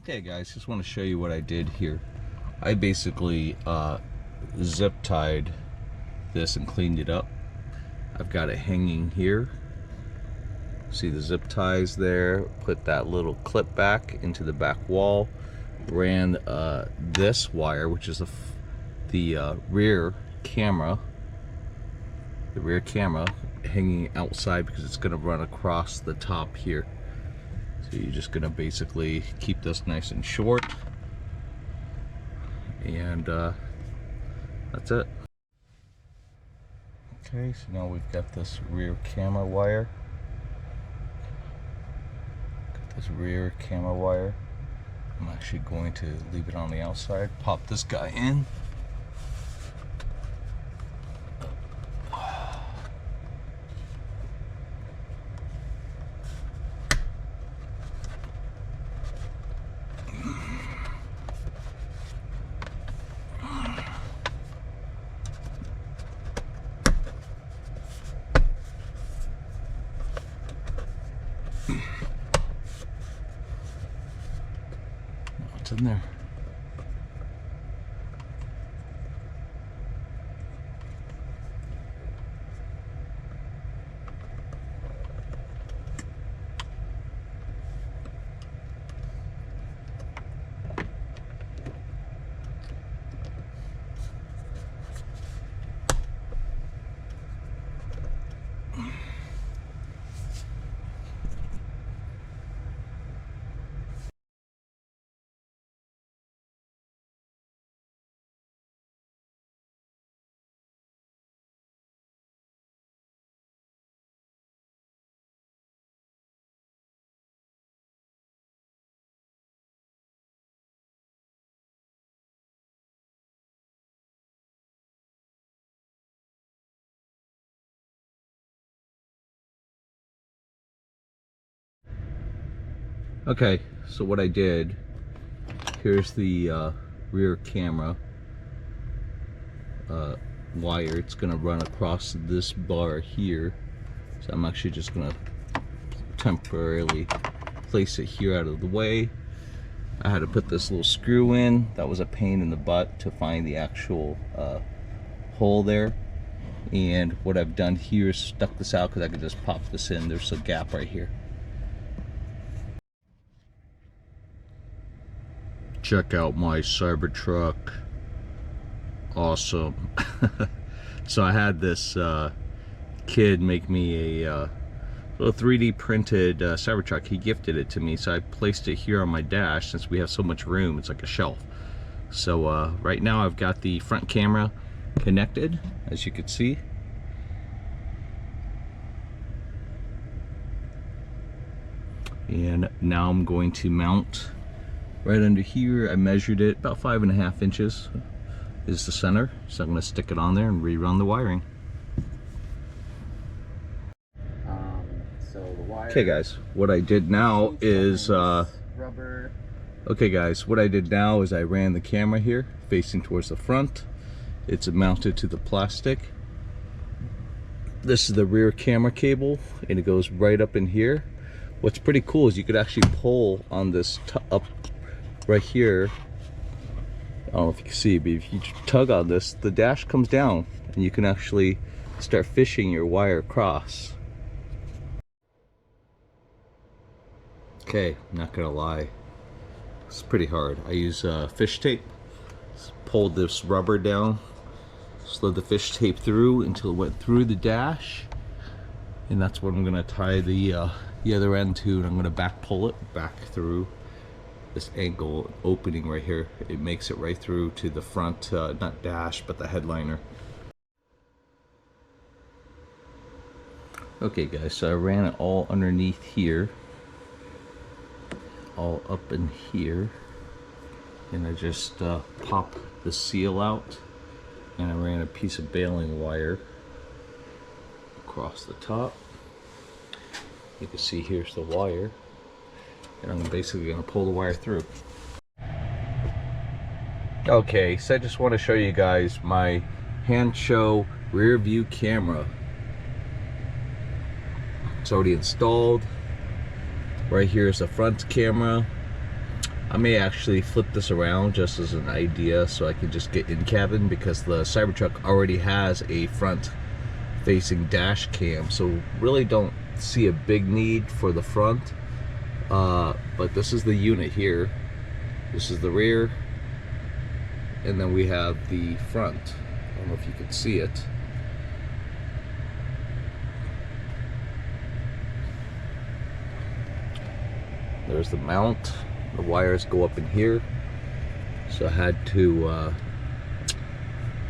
Okay guys, just want to show you what I did here. I basically zip tied this and cleaned it up. I've got it hanging here. See the zip ties there. Put that little clip back into the back wall. Ran this wire, which is the rear camera. The rear camera hanging outside because it's going to run across the top here. So you're just going to basically keep this nice and short, and that's it. Okay, so now we've got this rear camera wire. Got this rear camera wire. I'm actually going to leave it on the outside. Pop this guy in. What's in there? Okay, so what I did, here's the rear camera wire. It's gonna run across this bar here. So I'm actually just gonna temporarily place it here out of the way. I had to put this little screw in. That was a pain in the butt to find the actual hole there. And what I've done here is stuck this out because I could just pop this in. There's a gap right here. Check out my Cybertruck. Awesome. So I had this kid make me a little 3D printed Cybertruck. He gifted it to me, so I placed it here on my dash since we have so much room. It's like a shelf. So right now I've got the front camera connected, as you can see. And now I'm going to mount right under here. I measured it, about 5.5 inches is the center. So I'm going to stick it on there and rerun the wiring. Okay guys, what I did now is what I did now is I ran the camera here facing towards the front. It's mounted to the plastic. This is the rear camera cable, and it goes right up in here. What's pretty cool is you could actually pull on this up right here. I don't know if you can see, but if you tug on this, the dash comes down and you can actually start fishing your wire across. Okay, not gonna lie, it's pretty hard. I use fish tape. Just pulled this rubber down, slid the fish tape through until it went through the dash, and that's what I'm gonna tie the other end to, and I'm gonna back pull it back through this angle opening right here. It makes it right through to the front, not dash, but the headliner. Okay guys, so I ran it all underneath here, all up in here, and I just pop the seal out, and I ran a piece of baling wire across the top. You can see here's the wire, and I'm basically going to pull the wire through. Okay, so I just want to show you guys my Hansshow Rearview camera. It's already installed. Right here is the front camera. I may actually flip this around just as an idea so I can just get in cabin, because the Cybertruck already has a front facing dash cam, so really don't see a big need for the front. But this is the unit here. This is the rear, and then we have the front. I don't know if you can see it. There's the mount. The wires go up in here, so I had to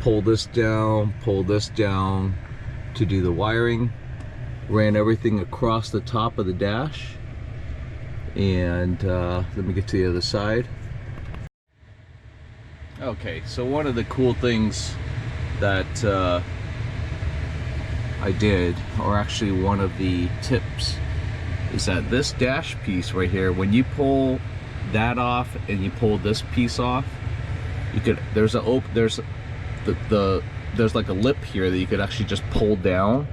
pull this down to do the wiring. Ran everything across the top of the dash, and let me get to the other side. Okay, so one of the cool things that I did, or actually one of the tips, is that this dash piece right here, when you pull that off and you pull this piece off, you could, there's like a lip here that you could actually just pull down.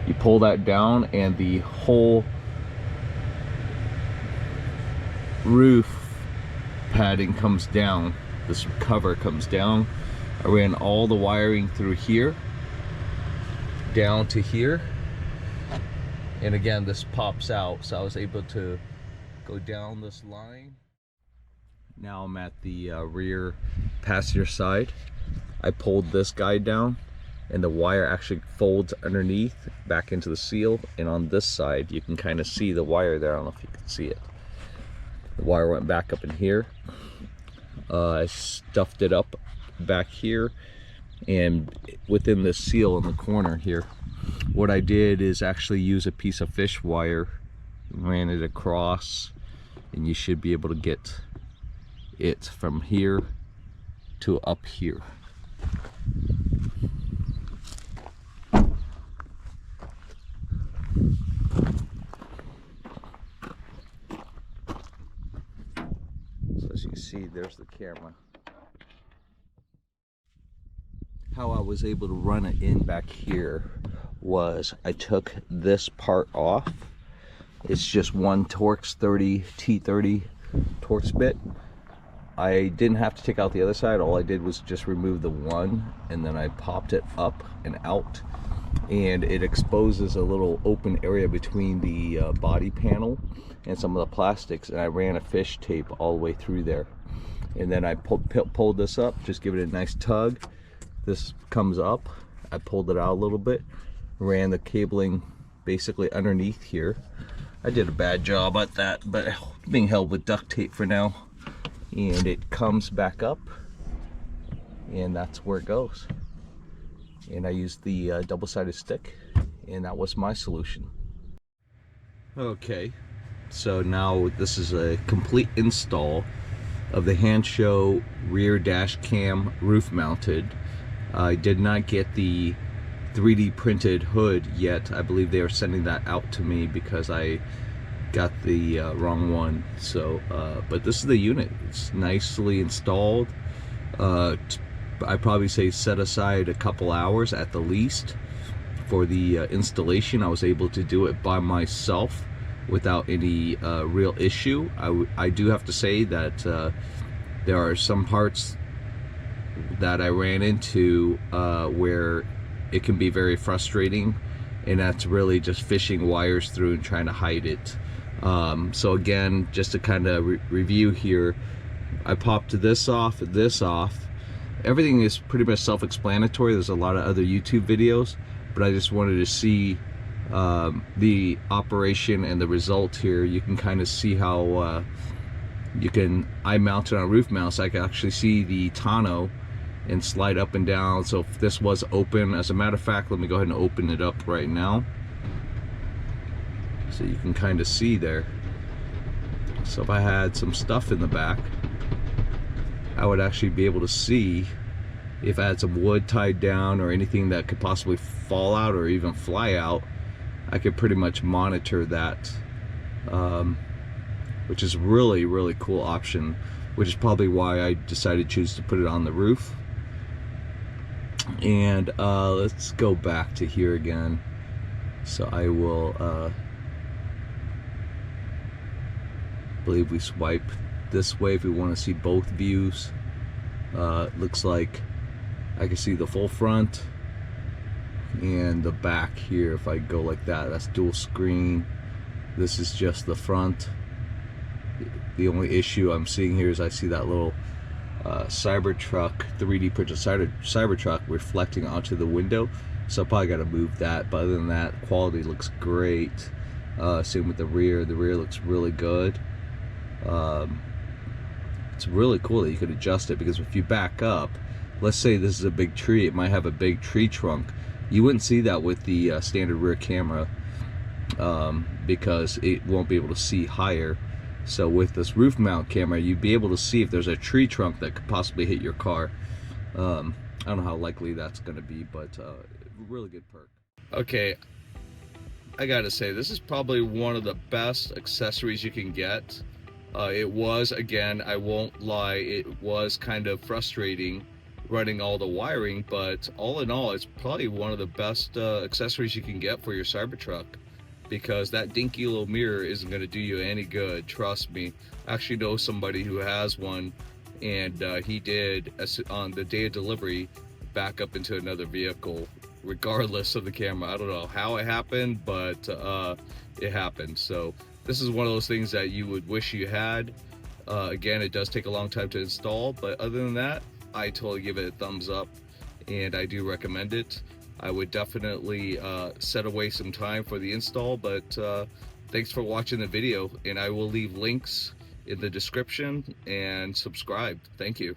You pull that down and the whole roof padding comes down. This cover comes down. I ran all the wiring through here down to here, and again this pops out, so I was able to go down this line. Now I'm at the rear passenger side. I pulled this guy down, and the wire actually folds underneath back into the seal, and on this side you can kind of see the wire there. I don't know if you can see it. The wire went back up in here. I stuffed it up back here, and within the seal in the corner here, what I did is actually use a piece of fish wire, ran it across, and you should be able to get it from here to up here. So as you can see, there's the camera. How I was able to run it in back here was I took this part off. It's just one Torx 30 T30 Torx bit. I didn't have to take out the other side. All I did was just remove the one, and then I popped it up and out, and it exposes a little open area between the body panel and some of the plastics, and I ran a fish tape all the way through there. And then I pulled this up, just give it a nice tug. This comes up. I pulled it out a little bit, ran the cabling basically underneath here. I did a bad job at that, but being held with duct tape for now. And it comes back up, and that's where it goes. And I used the double-sided stick, and that was my solution. Okay, so now this is a complete install of the Hansshow rear dash cam roof mounted. I did not get the 3D printed hood yet. I believe they are sending that out to me because I got the wrong one. So but this is the unit. It's nicely installed. I probably say set aside a couple hours at the least for the installation. I was able to do it by myself without any real issue. I do have to say that there are some parts that I ran into where it can be very frustrating, and that's really just fishing wires through and trying to hide it. So again, just to kind of review here, I popped this off. Everything is pretty much self-explanatory. There's a lot of other YouTube videos, but I just wanted to see the operation and the result here. You can kind of see how I mounted on a roof mount, so I can actually see the tonneau and slide up and down. So if this was open, as a matter of fact, let me go ahead and open it up right now, so you can kind of see there. So if I had some stuff in the back, I would actually be able to see if I had some wood tied down or anything that could possibly fall out or even fly out. I could pretty much monitor that, which is really cool option, which is probably why I decided to choose to put it on the roof. And let's go back to here again. So I will believe we swipe this way if we want to see both views. Looks like I can see the full front and the back here. If I go like that, that's dual screen. This is just the front. The only issue I'm seeing here is I see that little Cybertruck 3D printed Cybertruck reflecting onto the window, so I probably got to move that. But other than that, quality looks great. Same with the rear. The rear looks really good. It's really cool that you could adjust it, because if you back up, let's say this is a big tree, it might have a big tree trunk. You wouldn't see that with the standard rear camera, because it won't be able to see higher. So with this roof mount camera, you'd be able to see if there's a tree trunk that could possibly hit your car. I don't know how likely that's going to be, but really good perk. Okay, I gotta say, this is probably one of the best accessories you can get. It was, again, I won't lie, it was kind of frustrating running all the wiring, but all in all, it's probably one of the best accessories you can get for your Cybertruck, because that dinky little mirror isn't going to do you any good, trust me. I actually know somebody who has one, and he did, on the day of delivery, back up into another vehicle regardless of the camera. I don't know how it happened, but it happened. So this is one of those things that you would wish you had. Again, it does take a long time to install, but other than that, I totally give it a thumbs up, and I do recommend it. I would definitely set away some time for the install, but thanks for watching the video, and I will leave links in the description, and subscribe. Thank you.